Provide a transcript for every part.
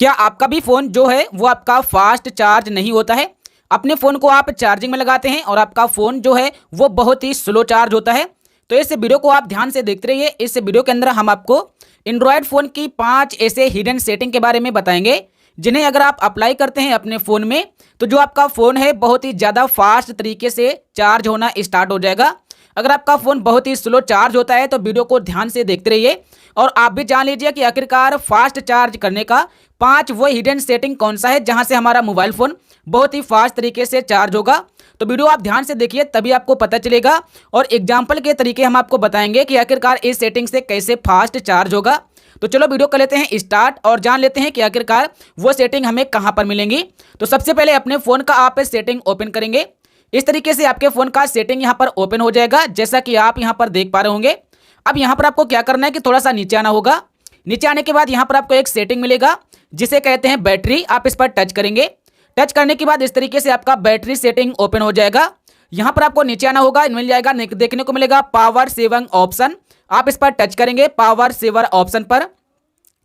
क्या आपका भी फ़ोन जो है वो आपका फास्ट चार्ज नहीं होता है? अपने फ़ोन को आप चार्जिंग में लगाते हैं और आपका फ़ोन जो है वो बहुत ही स्लो चार्ज होता है। तो इस वीडियो को आप ध्यान से देखते रहिए। इस वीडियो के अंदर हम आपको एंड्रॉयड फ़ोन की 5 ऐसे हिडन सेटिंग के बारे में बताएंगे, जिन्हें अगर आप अप्लाई करते हैं अपने फ़ोन में तो जो आपका फ़ोन है बहुत ही ज़्यादा फास्ट तरीके से चार्ज होना स्टार्ट हो जाएगा। अगर आपका फ़ोन बहुत ही स्लो चार्ज होता है तो वीडियो को ध्यान से देखते रहिए और आप भी जान लीजिए कि आखिरकार फास्ट चार्ज करने का 5 वो हिडन सेटिंग कौन सा है जहां से हमारा मोबाइल फ़ोन बहुत ही फास्ट तरीके से चार्ज होगा। तो वीडियो आप ध्यान से देखिए, तभी आपको पता चलेगा और एग्जाम्पल के तरीके हम आपको बताएंगे कि आखिरकार इस सेटिंग से कैसे फास्ट चार्ज होगा। तो चलो वीडियो कर लेते हैं स्टार्ट और जान लेते हैं कि आखिरकार वो सेटिंग हमें कहां पर मिलेंगी। तो सबसे पहले अपने फ़ोन का आप सेटिंग ओपन करेंगे। इस तरीके से आपके फ़ोन का सेटिंग यहाँ पर ओपन हो जाएगा, जैसा कि आप यहाँ पर देख पा रहे होंगे। अब यहाँ पर आपको क्या करना है कि थोड़ा सा नीचे आना होगा। नीचे आने के बाद यहाँ पर आपको एक सेटिंग मिलेगा जिसे कहते हैं बैटरी। आप इस पर टच करेंगे। टच करने के बाद इस तरीके से आपका बैटरी सेटिंग ओपन हो जाएगा। यहाँ पर आपको नीचे आना होगा, मिल जाएगा, देखने को मिलेगा पावर सेविंग ऑप्शन। आप इस पर टच करेंगे। पावर सेवर ऑप्शन पर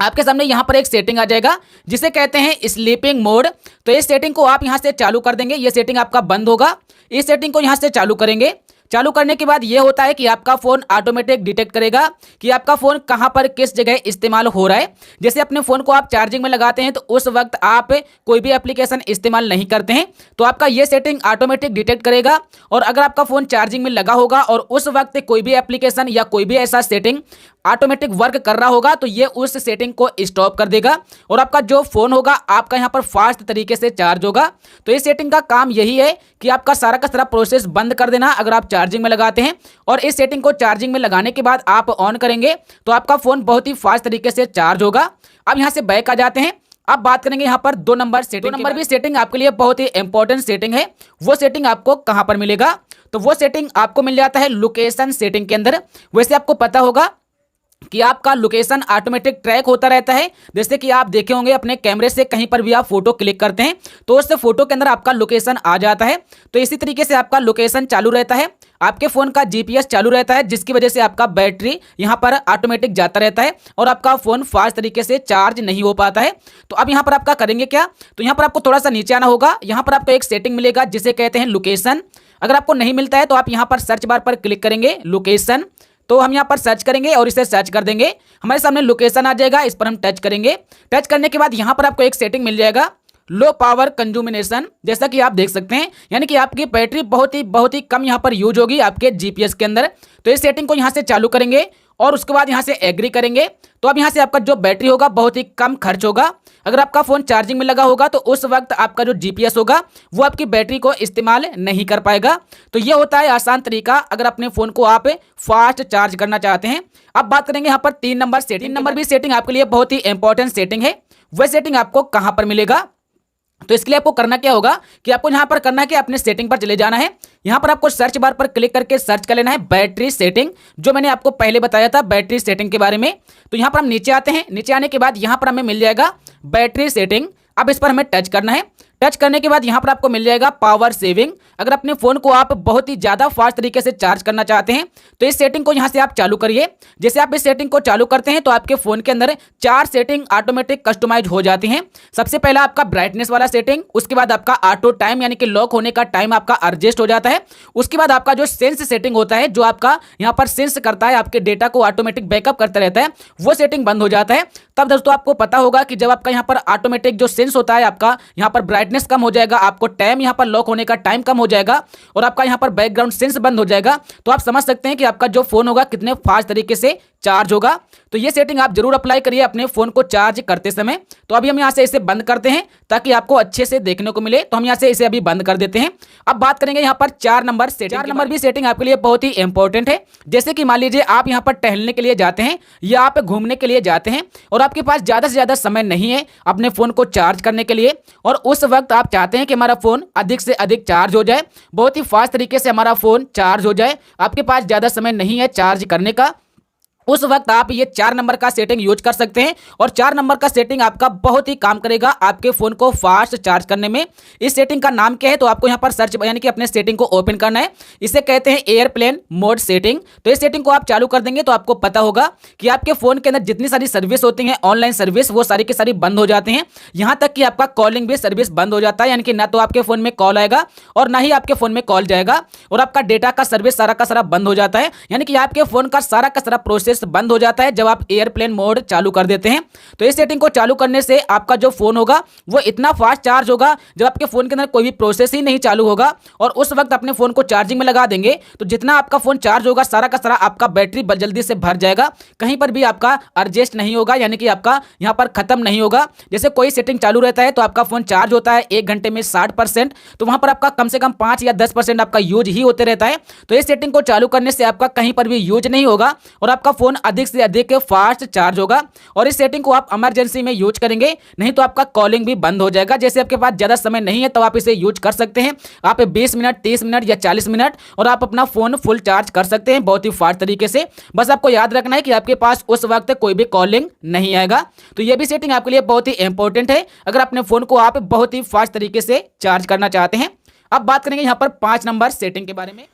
आपके सामने यहाँ पर एक सेटिंग आ जाएगा जिसे कहते हैं स्लीपिंग मोड। तो इस सेटिंग को आप यहाँ से चालू कर देंगे। ये सेटिंग आपका बंद होगा, इस सेटिंग को यहाँ से चालू करेंगे। चालू करने के बाद ये होता है कि आपका फ़ोन ऑटोमेटिक डिटेक्ट करेगा कि आपका फ़ोन कहाँ पर किस जगह इस्तेमाल हो रहा है। जैसे अपने फ़ोन को आप चार्जिंग में लगाते हैं तो उस वक्त आप कोई भी एप्लीकेशन इस्तेमाल नहीं करते हैं, तो आपका ये सेटिंग ऑटोमेटिक डिटेक्ट करेगा। और अगर आपका फ़ोन चार्जिंग में लगा होगा और उस वक्त कोई भी एप्लीकेशन या कोई भी ऐसा सेटिंग ऑटोमेटिक वर्क कर रहा होगा तो ये उस सेटिंग को स्टॉप कर देगा और आपका जो फ़ोन होगा आपका यहाँ पर फास्ट तरीके से चार्ज होगा। तो इस सेटिंग का काम यही है कि आपका सारा का सारा प्रोसेस बंद कर देना अगर आप चार्जिंग में लगाते हैं, और इस सेटिंग को चार्जिंग में लगाने के बाद आप ऑन करेंगे तो आपका फ़ोन बहुत ही फास्ट तरीके से चार्ज होगा। अब यहाँ से बैक आ जाते हैं। अब बात करेंगे यहाँ पर 2 नंबर सेटिंग। 2 नंबर भी सेटिंग आपके लिए बहुत ही इंपॉर्टेंट सेटिंग है। वो सेटिंग आपको कहाँ पर मिलेगा? तो वो सेटिंग आपको मिल जाता है लोकेशन सेटिंग के अंदर। वैसे आपको पता होगा कि आपका लोकेशन ऑटोमेटिक ट्रैक होता रहता है। जैसे कि आप देखे होंगे अपने कैमरे से कहीं पर भी आप फोटो क्लिक करते हैं तो उस फोटो के अंदर आपका लोकेशन आ जाता है। तो इसी तरीके से आपका लोकेशन चालू रहता है, आपके फ़ोन का जीपीएस चालू रहता है, जिसकी वजह से आपका बैटरी यहाँ पर ऑटोमेटिक जाता रहता है और आपका फ़ोन फास्ट तरीके से चार्ज नहीं हो पाता है। तो अब यहाँ पर आपका करेंगे क्या? तो यहाँ पर आपको थोड़ा सा नीचे आना होगा। यहाँ पर आपको एक सेटिंग मिलेगा जिसे कहते हैं लोकेशन। अगर आपको नहीं मिलता है तो आप यहाँ पर सर्च बार पर क्लिक करेंगे लोकेशन। तो हम यहाँ पर सर्च करेंगे और इसे सर्च कर देंगे। हमारे सामने लोकेशन आ जाएगा, इस पर हम टच करेंगे। टच करने के बाद यहाँ पर आपको एक सेटिंग मिल जाएगा लो पावर कंज्यूमिनेशन, जैसा कि आप देख सकते हैं, यानी कि आपकी बैटरी बहुत ही कम यहाँ पर यूज होगी आपके जीपीएस के अंदर। तो इस सेटिंग को यहाँ से चालू करेंगे और उसके बाद यहाँ से एग्री करेंगे। तो अब यहाँ से आपका जो बैटरी होगा बहुत ही कम खर्च होगा। अगर आपका फ़ोन चार्जिंग में लगा होगा तो उस वक्त आपका जो जीपीएस होगा वो आपकी बैटरी को इस्तेमाल नहीं कर पाएगा। तो ये होता है आसान तरीका अगर अपने फ़ोन को आप फास्ट चार्ज करना चाहते हैं। अब बात करेंगे यहाँ पर 3 नंबर सेटिंग। 3 नंबर भी सेटिंग आपके लिए बहुत ही इंपॉर्टेंट सेटिंग है। वह सेटिंग आपको कहाँ पर मिलेगा? तो इसके लिए आपको करना क्या होगा कि आपको यहाँ पर करना है कि अपने सेटिंग पर चले जाना है। यहाँ पर आपको सर्च बार पर क्लिक करके सर्च कर लेना है बैटरी सेटिंग, जो मैंने आपको पहले बताया था बैटरी सेटिंग के बारे में। तो यहाँ पर हम नीचे आते हैं। नीचे आने के बाद यहाँ पर हमें मिल जाएगा बैटरी सेटिंग। अब इस पर हमें टच करना है। टच करने के बाद यहाँ पर आपको मिल जाएगा पावर सेविंग। अगर अपने फ़ोन को आप बहुत ही ज़्यादा फास्ट तरीके से चार्ज करना चाहते हैं तो इस सेटिंग को यहाँ से आप चालू करिए। जैसे आप इस सेटिंग को चालू करते हैं तो आपके फ़ोन के अंदर 4 सेटिंग ऑटोमेटिक कस्टमाइज हो जाती हैं। सबसे पहला आपका ब्राइटनेस वाला सेटिंग, उसके बाद आपका ऑटो टाइम यानी कि लॉक होने का टाइम आपका एडजस्ट हो जाता है। उसके बाद आपका जो सेंस सेटिंग होता है, जो आपका यहाँ पर सेंस करता है, आपके डेटा को ऑटोमेटिक बैकअप करता रहता है, वो सेटिंग बंद हो जाता है। तब दोस्तों आपको पता होगा कि जब आपका यहाँ पर ऑटोमेटिक जो सेंस होता है, आपका यहाँ पर ब्राइटनेस कम हो जाएगा, आपको टाइम यहाँ पर लॉक होने का टाइम कम हो जाएगा और आपका यहाँ पर बैकग्राउंड सेंस बंद हो जाएगा, तो आप समझ सकते हैं कि आपका जो फोन होगा कितने फास्ट तरीके से चार्ज होगा। तो ये सेटिंग आप जरूर अप्लाई करिए अपने फोन को चार्ज करते समय। तो अभी हम यहाँ से इसे बंद करते हैं ताकि आपको अच्छे से देखने को मिले। तो हम यहाँ से इसे अभी बंद कर देते हैं। अब बात करेंगे यहाँ पर 4 नंबर सेटिंग। 4 नंबर भी सेटिंग आपके लिए बहुत ही इंपॉर्टेंट है। जैसे कि मान लीजिए आप यहाँ पर टहलने के लिए जाते हैं या आप घूमने के लिए जाते हैं और आपके पास ज़्यादा से ज़्यादा समय नहीं है अपने फ़ोन को चार्ज करने के लिए, और उस वक्त आप चाहते हैं कि हमारा फ़ोन अधिक से अधिक चार्ज हो जाए, बहुत ही फास्ट तरीके से हमारा फ़ोन चार्ज हो जाए, आपके पास ज़्यादा समय नहीं है चार्ज करने का, उस वक्त आप ये 4 नंबर का सेटिंग यूज कर सकते हैं और 4 नंबर का सेटिंग आपका बहुत ही काम करेगा आपके फोन को फास्ट चार्ज करने में। इस सेटिंग का नाम क्या है, तो आपको यहाँ पर सर्च यानी कि अपने सेटिंग को ओपन करना है। इसे कहते हैं एयरप्लेन मोड सेटिंग। तो इस सेटिंग को आप चालू कर देंगे तो आपको पता होगा कि आपके फोन के अंदर जितनी सारी सर्विस होती हैं ऑनलाइन सर्विस, वो सारी की सारी बंद हो जाती हैं। यहाँ तक कि आपका कॉलिंग भी सर्विस बंद हो जाता है, यानी कि ना तो आपके फोन में कॉल आएगा और ना ही आपके फोन में कॉल जाएगा, और आपका डेटा का सर्विस सारा का सारा बंद हो जाता है, यानी कि आपके फोन का सारा प्रोसेस बंद हो जाता है जब आप एयरप्लेन मोड चालू कर देते हैं। तो इस सेटिंग को चालू करने से आपका जो फोन होगा वो इतना फास्ट चार्ज होगा जब आपके फोन के अंदर कोई भी प्रोसेस ही नहीं चालू होगा, और उस वक्त अपने फोन को चार्जिंग में लगा देंगे तो जितना आपका फोन चार्ज होगा सारा का सारा आपका बैटरी जल्दी से भर जाएगा, कहीं पर भी आपका एडजस्ट नहीं होगा, यानी कि आपका यहां पर खत्म नहीं होगा। जैसे कोई सेटिंग चालू रहता है तो आपका फोन चार्ज होता है 1 घंटे में 60%, तो वहां पर आपका कम से कम 5 या 10% आपका यूज ही होते रहता है। तो इस सेटिंग को चालू करने से आपका कहीं पर भी यूज नहीं होगा और आपका फोन अधिक से अधिक फास्ट चार्ज होगा। और इस सेटिंग को आप इमरजेंसी में यूज करेंगे, नहीं तो आपका कॉलिंग भी बंद हो जाएगा। जैसे आपके पास ज्यादा समय नहीं है तो आप इसे यूज कर सकते हैं, आप 20 मिनट 30 मिनट या 40 मिनट, और आप अपना फोन फुल चार्ज कर सकते हैं बहुत ही फास्ट तरीके से। बस आपको याद रखना है कि आपके पास उस वक्त कोई भी कॉलिंग नहीं आएगा। तो ये भी सेटिंग आपके लिए बहुत ही इंपॉर्टेंट है अगर अपने फोन को आप बहुत ही फास्ट तरीके से चार्ज करना चाहते हैं। अब बात करेंगे यहाँ पर 5 नंबर सेटिंग के बारे में।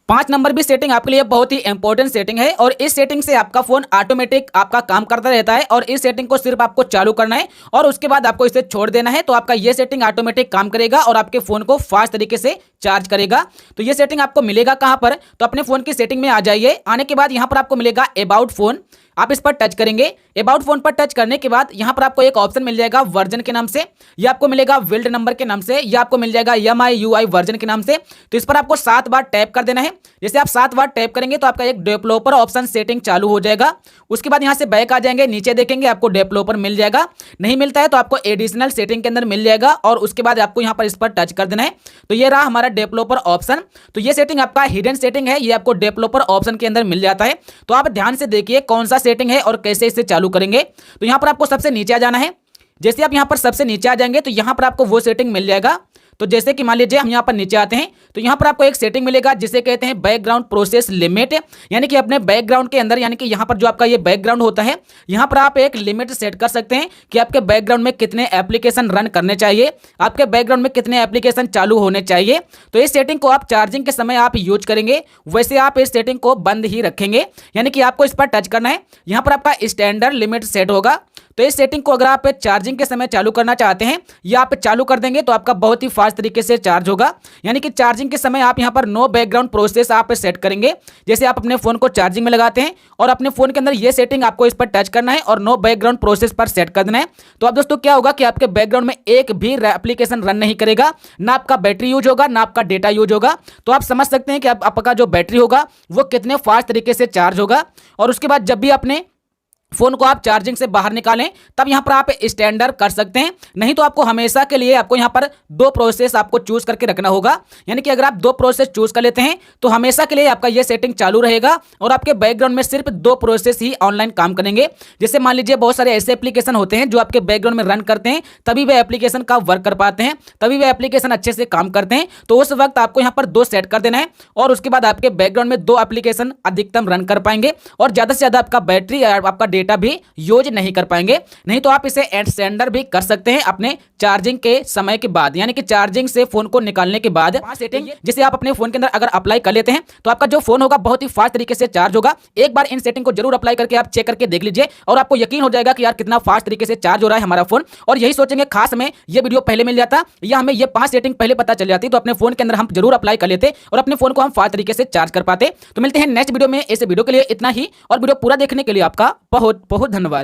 5 नंबर भी सेटिंग आपके लिए बहुत ही इंपॉर्टेंट सेटिंग है, और इस सेटिंग से आपका फोन ऑटोमेटिक आपका काम करता रहता है, और इस सेटिंग को सिर्फ आपको चालू करना है और उसके बाद आपको इसे छोड़ देना है, तो आपका ये सेटिंग ऑटोमेटिक काम करेगा और आपके फोन को फास्ट तरीके से चार्ज करेगा। तो ये सेटिंग आपको मिलेगा कहां पर, तो अपने फोन की सेटिंग में आ जाइए। आने के बाद यहां पर आपको मिलेगा अबाउट फोन, आप इस पर टच करेंगे। अबाउट फोन पर टच करने के बाद यहां पर आपको एक ऑप्शन मिल जाएगा वर्जन के नाम से, या आपको मिलेगा बिल्ड नंबर के नाम से, या आपको मिल जाएगा MIUI वर्जन के नाम से। तो इस पर आपको 7 बार टैप कर देना है। जैसे आप 7 बार टैप करेंगे तो आपका एक डेवलपर ऑप्शन सेटिंग चालू हो जाएगा। उसके बाद यहां से बैक आ जाएंगे, नीचे देखेंगे आपको डेवलपर मिल जाएगा, नहीं मिलता है तो आपको एडिशनल सेटिंग के अंदर मिल जाएगा, और उसके बाद आपको यहां पर इस पर टच कर देना है। तो ये रहा हमारा डेवलपर ऑप्शन। तो ये सेटिंग आपका हिडन सेटिंग है, ये आपको डेवलपर ऑप्शन के अंदर मिल जाता है। तो आप ध्यान से देखिए कौन सा सेटिंग है और कैसे इसे चालू करेंगे। तो यहां पर आपको सबसे नीचे आ जाना है। जैसे आप यहां पर सबसे नीचे आ जाएंगे तो यहां पर आपको वो सेटिंग मिल जाएगा। तो जैसे कि मान लीजिए हम यहां पर नीचे आते हैं तो यहां पर आपको एक सेटिंग मिलेगा जिसे कहते हैं बैकग्राउंड प्रोसेस लिमिट, यानी कि अपने बैकग्राउंड के अंदर, यानी कि यहां पर जो आपका ये बैकग्राउंड होता है यहां पर आप एक लिमिट सेट कर सकते हैं कि आपके बैकग्राउंड में कितने एप्लीकेशन रन करने चाहिए, आपके बैकग्राउंड में कितने एप्लीकेशन चालू होने चाहिए। तो इस सेटिंग को आप चार्जिंग के समय आप यूज करेंगे, वैसे आप इस सेटिंग को बंद ही रखेंगे, यानी कि आपको इस पर टच करना है। यहां पर आपका स्टैंडर्ड लिमिट सेट होगा। तो इस सेटिंग को अगर आप चार्जिंग के समय चालू करना चाहते हैं या आप चालू कर देंगे तो आपका बहुत ही फास्ट तरीके से चार्ज होगा, यानी कि चार्जिंग के समय आप यहां पर नो बैकग्राउंड प्रोसेस आप सेट करेंगे। जैसे आप अपने फोन को चार्जिंग में लगाते हैं और अपने फोन के अंदर ये सेटिंग आपको इस पर टच करना है और नो बैकग्राउंड प्रोसेस पर सेट कर देना है। तो अब दोस्तों क्या होगा कि आपके बैकग्राउंड में एक भी एप्लीकेशन रन नहीं करेगा, ना आपका बैटरी यूज होगा ना आपका डेटा यूज होगा। तो आप समझ सकते हैं कि आपका जो बैटरी होगा वो कितने फास्ट तरीके से चार्ज होगा। और उसके बाद जब भी अपने फोन को आप चार्जिंग से बाहर निकालें तब यहां पर आप स्टैंडर्ड कर सकते हैं, नहीं तो आपको हमेशा के लिए आपको यहां पर 2 प्रोसेस आपको चूज करके रखना होगा। यानी कि अगर आप 2 प्रोसेस चूज कर लेते हैं तो हमेशा के लिए आपका यह सेटिंग चालू रहेगा और आपके बैकग्राउंड में सिर्फ 2 प्रोसेस ही ऑनलाइन काम करेंगे। जैसे मान लीजिए बहुत सारे ऐसे एप्लीकेशन होते हैं जो आपके बैकग्राउंड में रन करते हैं, तभी वे एप्लीकेशन का वर्क कर पाते हैं, तभी वे एप्लीकेशन अच्छे से काम करते हैं। तो उस वक्त आपको यहां पर 2 सेट कर देना है और उसके बाद आपके बैकग्राउंड में 2 एप्लीकेशन अधिकतम रन कर पाएंगे और ज्यादा से ज्यादा आपका बैटरी और आपका डेटा भी यूज नहीं कर पाएंगे। नहीं तो आप इसे एक्सटेंडर भी कर सकते हैं अपने चार्जिंग के समय के बाद, यानी कि चार्जिंग से फोन को निकालने के बाद सेटिंग जिसे आप अपने फोन के अंदर अगर अप्लाई कर लेते हैं तो आपका जो फोन होगा बहुत ही फास्ट तरीके से चार्ज होगा। एक बार इन सेटिंग को जरूर अप्लाई करके आप चेक करके देख लीजिए और आपको यकीन हो जाएगा कि यार कितना फास्ट तरीके से चार्ज हो रहा है हमारा फोन। और यही सोचेंगे खास हमें ये वीडियो पहले मिल जाता या हमें ये 5 सेटिंग पहले पता चल जाती तो अपने फोन के अंदर हम जरूर अप्लाई कर लेते और अपने फोन को हम फास्ट तरीके से चार्ज कर पाते। तो मिलते हैं नेक्स्ट वीडियो में। इस वीडियो के लिए इतना ही और वीडियो पूरा देखने के लिए आपका बहुत बहुत धन्यवाद।